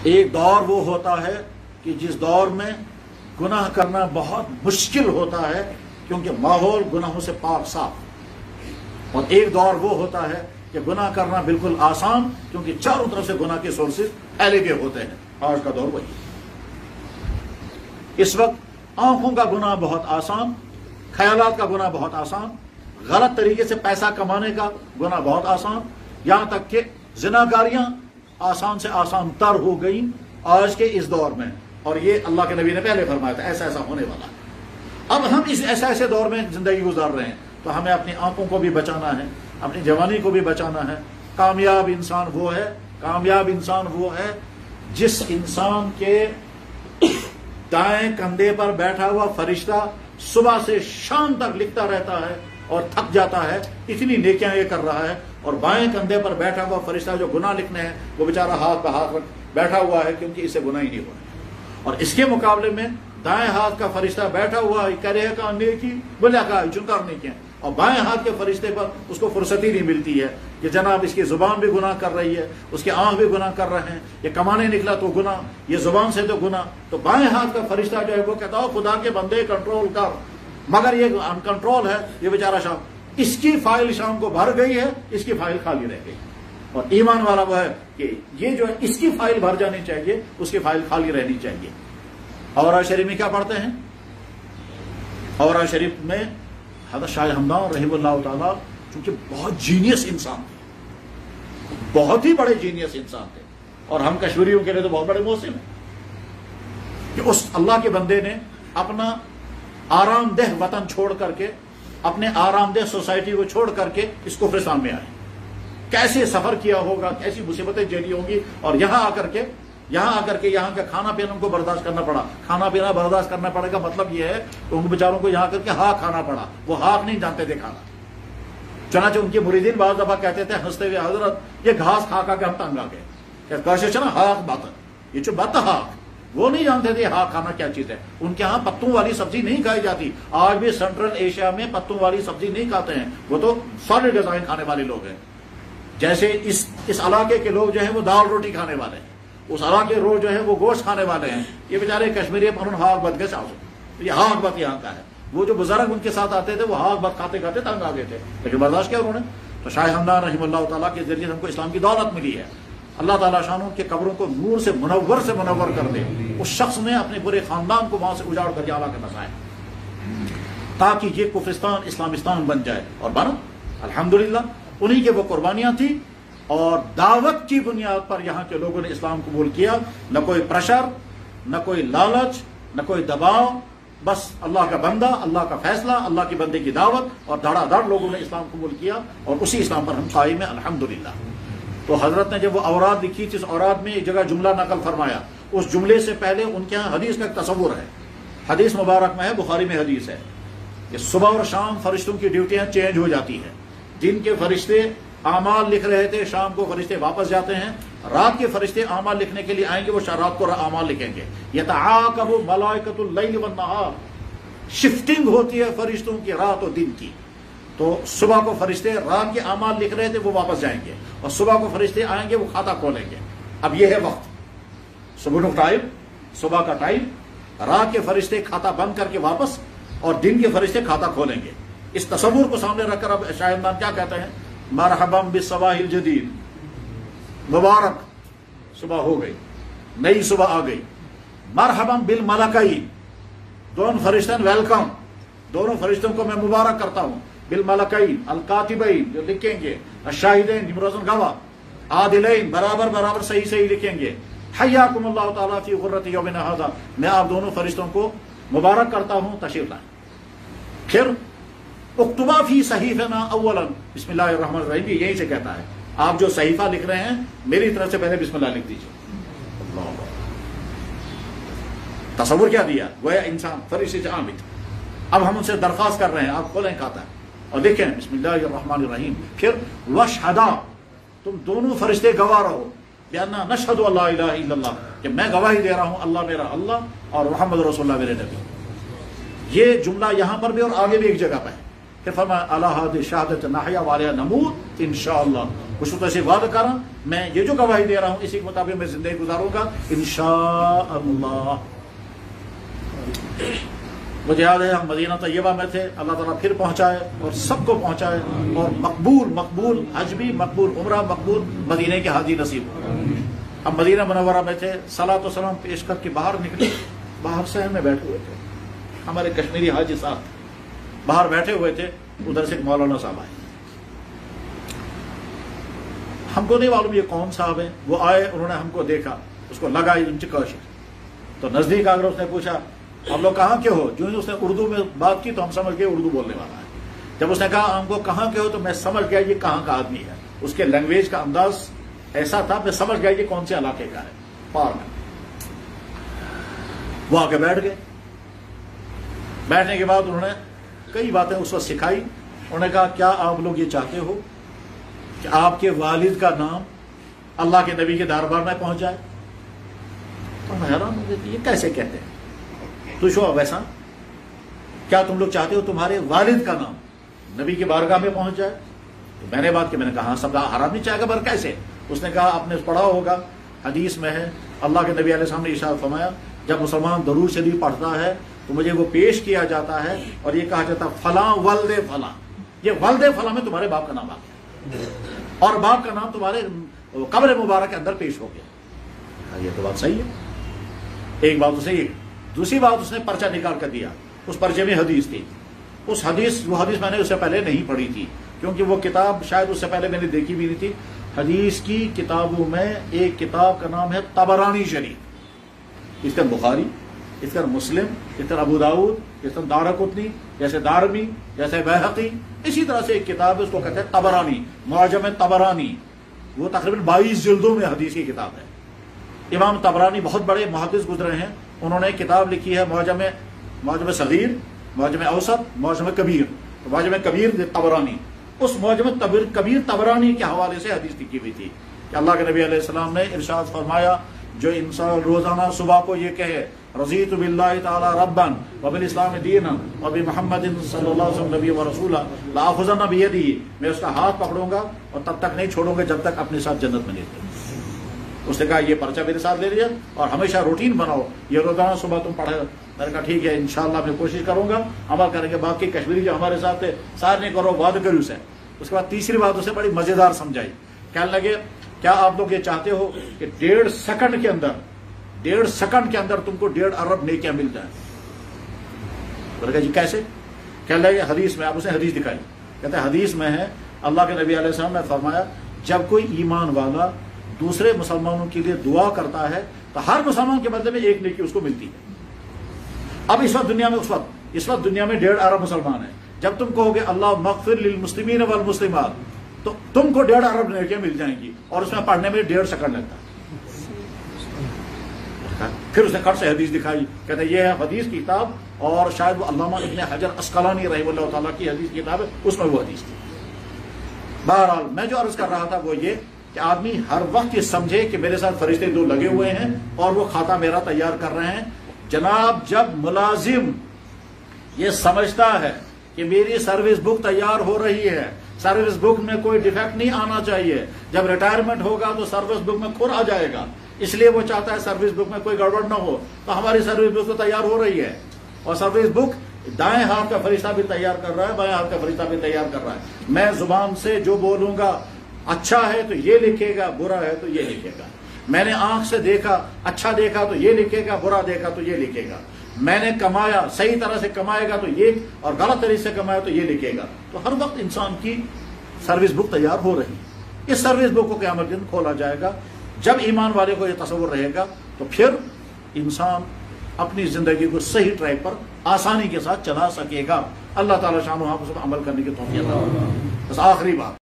ایک دور وہ ہوتا ہے کہ جس دور میں گناہ کرنا بہت مشکل ہوتا ہے کیونکہ ماحول گناہوں سے پاک صاف، اور ایک دور وہ ہوتا ہے کہ گناہ کرنا بالکل آسان کیونکہ چاروں طرف سے گناہ کے سورسز پھیلے ہوئے ہوتے ہیں۔ آج کا دور وہی ہے۔ اس وقت آنکھوں کا گناہ بہت آسان، خیالات کا گناہ بہت آسان، غلط طریقے سے پیسہ کمانے کا گناہ بہت آسان، یہاں تک کہ زناکاریاں آسان سے آسان تر ہو گئیں آج کے اس دور میں، اور یہ اللہ کے نبی نے پہلے فرمایا تھا ایسا ایسا ہونے والا ہے۔ اب ہم اس ایسے دور میں زندگی گزار رہے ہیں تو ہمیں اپنی آنکھوں کو بھی بچانا ہے، اپنی جوانی کو بھی بچانا ہے۔ کامیاب انسان وہ ہے جس انسان کے دائیں کندھے پر بیٹھا ہوا فرشتہ صبح سے شام تک لکھتا رہتا ہے اور تھک جاتا ہے، اتنی نیکیاں یہ کر رہا ہے، اور بائیں کندھے پر بیٹھا ہوا فرشتہ جو گناہ لکھنے ہیں وہ بیچارہ ہاتھ پہ ہاتھ بیٹھا ہوا ہے کیونکہ اسے گناہ ہی نہیں ہو رہا۔ اور اس کے مقابلے میں دائیں ہاتھ کا فرشتہ بیٹھا ہوا ہے، کرے کا نیکی بولیا کا چنکار نیکیاں، اور بائیں ہاتھ کے فرشتے پر اس کو فرصت ہی نہیں ملتی ہے کہ جناب اس کی زبان بھی گناہ کر رہی ہے، اس کے آنکھ بھی گناہ کر رہے ہیں، یہ کمانے نکلا تو گناہ، یہ زبان سے تو گناہ۔ تو بائیں ہاتھ کا فرشتہ جو ہے وہ کہتا ہو خدا کے بندے کنٹرول کر، مگر یہ ان کنٹرول ہے، یہ بیچارہ شام اس کی فائل شام کو بھر گئی ہے، اس کی فائل خالی رہ گئی۔ اور ایمان والا وہ ہے کہ یہ جو ہے اس کی فائل بھر جانی چاہیے، اس کی فائل خالی رہنی چاہیے۔ اورا شریف میں کیا پڑھتے ہیں؟ اورا شریف میں حضرت شاہ ہمدان رحمہ اللہ تعالیٰ چونکہ بہت جینیس انسان تھے، بہت ہی بڑے جینیس انسان تھے، اور ہم کشمیریوں کے لیے تو بہت بڑے محسن ہیں کہ اس اللہ کے بندے نے اپنا آرام دہ وطن چھوڑ کر کے، اپنے آرام دہ سوسائٹی کو چھوڑ کر کے اس کفرستان میں آئے۔ کیسے سفر کیا ہوگا، کیسی مصیبتیں جھیلی ہوں گی، اور یہاں آ کر کے یہاں کا کھانا پینا ان کو برداشت کرنا پڑا۔ کھانا پینا برداشت کرنا پڑے گا مطلب یہ ہے کہ ان بیچاروں کو یہاں کر کے ہاک کھانا پڑا، وہ ہاک نہیں جانتے تھے کھانا۔ چنانچہ ان کے مریدین بعض دفعہ کہتے تھے ہنستے ہوئے، حضرت یہ گھاس کھا کے ہم تنگ آ گئے، ہاک بات یہ جو بات ہاک، وہ نہیں جانتے تھے ہاک کھانا کیا چیز ہے۔ ان کے ہاں پتوں والی سبزی نہیں کھائی جاتی، آج بھی سینٹرل ایشیا میں پتوں والی سبزی نہیں کھاتے ہیں، وہ تو سالڈ غذائیں کھانے والے لوگ ہیں۔ جیسے اس علاقے کے لوگ جو ہیں وہ دال روٹی کھانے والے ہیں، اس علاقے کے لوگ جو ہیں وہ گوشت کھانے والے ہیں۔ یہ بیچارے کشمیری پر ہاک بت گئے چاہو، یہ ہاک بت یہاں کا ہے۔ وہ جو بزرگ ان کے ساتھ آتے تھے وہ ہاک بت کھاتے کھاتے تنگ آ گئے تھے، لیکن برداشت کیا انہوں نے۔ تو شاہ ہمدان رحمہ اللہ تعالیٰ کے ذریعے ہم کو اسلام کی دولت ملی ہے۔ اللہ تعالیٰ شانوں کے قبروں کو نور سے منور کر دے، اس شخص نے اپنے پورے خاندان کو وہاں سے اجاڑ کر کے اعلیٰ کرنا چاہے تاکہ یہ کفرستان اسلامستان بن جائے، اور بنا الحمدللہ۔ انہی کے وہ قربانیاں تھیں، اور دعوت کی بنیاد پر یہاں کے لوگوں نے اسلام قبول کیا، نہ کوئی پریشر، نہ کوئی لالچ، نہ کوئی دباؤ، بس اللہ کا بندہ، اللہ کا فیصلہ، اللہ کے بندے کی دعوت، اور دھڑا دھڑ لوگوں نے اسلام قبول کیا، اور اسی اسلام پر ہم قائم ہیں الحمدللہ۔ تو حضرت نے جب وہ اوراد لکھی تھی، اس اوراد میں ایک جگہ جملہ نقل فرمایا، اس جملے سے پہلے ان کے ہاں حدیث کا ایک تصور ہے۔ حدیث مبارک میں ہے، بخاری میں حدیث ہے کہ صبح اور شام فرشتوں کی ڈیوٹیاں چینج ہو جاتی ہیں۔ دن کے فرشتے اعمال لکھ رہے تھے، شام کو فرشتے واپس جاتے ہیں، رات کے فرشتے اعمال لکھنے کے لیے آئیں گے، وہ رات کو اعمال لکھیں گے۔ یتعاقب ملائکۃ اللیل والنہار، شفٹنگ ہوتی ہے فرشتوں کی رات و دن کی۔ تو صبح کو فرشتے رات کے اعمال لکھ رہے تھے وہ واپس جائیں گے، اور صبح کو فرشتے آئیں گے وہ کھاتا کھولیں گے۔ اب یہ ہے وقت، صبح کا ٹائم، صبح کا ٹائم، رات کے فرشتے کھاتا بند کر کے واپس، اور دن کے فرشتے کھاتا کھولیں گے۔ اس تصور کو سامنے رکھ کر اب شاہ ہمدان کیا کہتے ہیں؟ مرحبا بالصباح الجدید، مبارک صبح ہو گئی، نئی صبح آ گئی۔ مرحبا بالملکین، دونوں فرشتوں ویلکم، دونوں فرشتوں کو میں مبارک کرتا ہوں۔ بالملکین الکاتبین، جو لکھیں گے، الشاہدین، جو روزن گواہ، عادلین، برابر صحیح لکھیں گے۔ حیاکم اللہ تعالیٰ فی غرۃ یومنا ھذا، میں آپ دونوں فرشتوں کو مبارک کرتا ہوں، تشریف لائیں۔ پھر اکتبا فی صحیفنا اولا بسم اللہ الرحمن الرحیم، یہیں سے کہتا ہے آپ جو صحیفہ لکھ رہے ہیں میری طرف سے پہلے بسم اللہ لکھ دیجیے۔ تصور کیا دیا، وہ انسان فرشتے عامد۔ اب ہم ان سے درخواست کر رہے ہیں آپ کھولیں کھاتا ہے اور دیکھیں بسم اللہ الرحمن الرحیم۔ پھر وشہدا، تم دونوں فرشتے گواہ رہو، بیاننا نشہد اللہ الہ الا اللہ، کہ میں گواہی دے رہا ہوں اللہ میرا اللہ اور محمد رسول اللہ میرے نبی۔ یہ جملہ یہاں پر بھی اور آگے بھی ایک جگہ پہ ہے۔ پھر فرمایا علی ہذہ شہادۃ نحیا وعلیہا نموت انشاءاللہ، کچھ تو ایسے وعدہ کر رہا ہوں میں یہ جو گواہی دے رہا ہوں اسی کے مطابق میں زندگی گزاروں گا انشاءاللہ. مجھے یاد ہے ہم مدینہ طیبہ میں تھے, اللہ تعالیٰ پھر پہنچائے اور سب کو پہنچائے, اور مقبول حج بھی مقبول, عمرہ مقبول, مدینہ کے حاجی نصیب ہو. ہم مدینہ منورہ میں تھے, صلاۃ و سلام پیش کر کے باہر نکلے, باہر صحن میں بیٹھے ہوئے تھے ہمارے کشمیری حاجی صاحب باہر بیٹھے ہوئے تھے, ادھر سے ایک مولانا صاحب آئے, ہم کو نہیں معلوم یہ کون صاحب ہیں, وہ آئے, انہوں نے ہم کو دیکھا, اس کو لگا ان چکش, تو نزدیک آ کر اس نے پوچھا ہم لوگ کہاں کے ہو. جو ہی اس نے اردو میں بات کی تو ہم سمجھ گئے اردو بولنے والا ہے. جب اس نے کہا ہم کو کہاں کے ہو تو میں سمجھ گیا یہ کہاں کا آدمی ہے, اس کے لینگویج کا انداز ایسا تھا, میں سمجھ گیا یہ کون سے علاقے کا ہے. پار میں وہ آ کے بیٹھ گئے. بیٹھنے کے بعد انہوں نے کئی باتیں اس وقت سکھائی. انہوں نے کہا کیا آپ لوگ یہ چاہتے ہو کہ آپ کے والد کا نام اللہ کے نبی کے دربار میں پہنچ جائے؟ تو میں حیران ہو گیا یہ کیسے کہتے ہیں. تو شو ویسا کیا تم لوگ چاہتے ہو تمہارے والد کا نام نبی کی بارگاہ میں پہنچ جائے؟ تو میں نے بات کی, میں نے کہا سب حرام نہیں چاہے گا, پر کیسے؟ اس نے کہا آپ نے پڑھا ہوگا حدیث میں ہے, اللہ کے نبی علیہ السلام نے ارشاد فرمایا جب مسلمان درود شریف پڑھتا ہے تو مجھے وہ پیش کیا جاتا ہے اور یہ کہا جاتا فلاں ولد فلاں, یہ ولد فلاں میں تمہارے باپ کا نام آ گیا اور باپ کا نام تمہارے قبر مبارک کے اندر پیش ہو گیا. یہ تو بات صحیح ہے, ایک بات تو صحیح ہے. دوسری بات اس نے پرچہ نکال کر دیا, اس پرچے میں حدیث تھی. وہ حدیث میں نے اس سے پہلے نہیں پڑھی تھی کیونکہ وہ کتاب شاید اس سے پہلے میں نے دیکھی بھی نہیں تھی. حدیث کی کتابوں میں ایک کتاب کا نام ہے طبرانی شریف, اس کا بخاری, اس کا مسلم, اس کا ابو داؤد, اس کا دارقطنی, جیسے دارمی, جیسے بیہقی, اسی طرح سے ایک کتاب ہے اس کو کہتے ہیں طبرانی, معجم طبرانی. وہ تقریباً 22 جلدوں میں حدیث کی کتاب ہے. امام طبرانی بہت بڑے محدث گزرے ہیں, انہوں نے کتاب لکھی ہے معجم صغیر, معجم اوسط, معجم کبیر. معجم کبیر طبرانی, اس معجم کبیر طبرانی کے حوالے سے حدیث لکھی ہوئی تھی کہ اللہ کے نبی علیہ السلام نے ارشاد فرمایا جو انسان روزانہ صبح کو یہ کہے رضیت باللہ تعالی ربا وبالاسلام دینا وبمحمد صلی اللہ علیہ وسلم نبی و رسولہ لآخذن بیدہ, میں اس کا ہاتھ پکڑوں گا اور تب تک نہیں چھوڑوں گا جب تک اپنے ساتھ جنت میں نہیں دے. اس نے کہا یہ پرچہ میرے ساتھ لے لیا اور ہمیشہ روٹین بناؤ, یہ روزانہ صبح تم پڑھے. میں نے کہا ٹھیک ہے انشاءاللہ میں کوشش کروں گا, عمل کریں گے. باقی کشمیری جو ہمارے ساتھ تھے سارے نہیں کرو وعدہ کرو اسے. اس کے بعد تیسری بات اسے بڑی مزیدار سمجھائی, کہنے لگے کیا آپ لوگ یہ چاہتے ہو کہ 1.5 سیکنڈ کے اندر تم کو 1.5 ارب نیکیاں مل جائیں؟ میں نے کہا جی کیسے؟ کہنے لگے حدیث میں, آپ اسے حدیث دکھائی, کہتے ہیں حدیث میں ہے اللہ کے نبی علیہ السلام نے فرمایا جب کوئی ایمان والا دوسرے مسلمانوں کے لیے دعا کرتا ہے تو ہر مسلمان کے بدلے میں 1 نیکی اس کو ملتی ہے. اب اس وقت دنیا میں 1.5 ارب مسلمان ہیں. جب تم کہو گے اللہ مغفر للمسلمین والمسلمات تو تم کو 1.5 ارب نیکیاں مل جائیں گی, اور اس میں پڑھنے میں 1.5 سیکنڈ لگتا ہے. پھر اس نے کٹ سے حدیث دکھائی, کہتے یہ ہے حدیث کی کتاب, اور شاید وہ علامہ ابن حجر عسقلانی رحمہ اللہ تعالیٰ کی حدیث کی کتاب ہے, اس میں وہ حدیث تھی. بہرحال میں جو عرض کر رہا تھا وہ یہ کہ آدمی ہر وقت یہ سمجھے کہ میرے ساتھ فرشتے 2 لگے ہوئے ہیں اور وہ کھاتا میرا تیار کر رہے ہیں. جناب جب ملازم یہ سمجھتا ہے کہ میری سروس بک تیار ہو رہی ہے, سروس بک میں کوئی ڈیفیکٹ نہیں آنا چاہیے, جب ریٹائرمنٹ ہوگا تو سروس بک میں کھر آ جائے گا, اس لیے وہ چاہتا ہے سروس بک میں کوئی گڑبڑ نہ ہو, تو ہماری سروس بک تو تیار ہو رہی ہے. اور سروس بک دائیں ہاتھ کا فرشتہ بھی تیار کر رہا ہے, بائیں ہاتھ کا فرشتہ بھی تیار کر رہا ہے. میں زبان سے جو بولوں گا اچھا ہے تو یہ لکھے گا, برا ہے تو یہ لکھے گا. میں نے آنکھ سے دیکھا, اچھا دیکھا تو یہ لکھے گا, برا دیکھا تو یہ لکھے گا. میں نے کمایا, صحیح طرح سے کمائے گا تو یہ, اور غلط طریقے سے کمایا تو یہ لکھے گا. تو ہر وقت انسان کی سروس بک تیار ہو رہی ہے. اس سروس بک کو قیامت دن کھولا جائے گا. جب ایمان والے کو یہ تصور رہے گا تو پھر انسان اپنی زندگی کو صحیح ٹریک پر آسانی کے ساتھ چلا سکے گا. اللہ تعالیٰ شان و حافظ عمل کرنے کی توفیق عطا فرمائے. بس آخری بات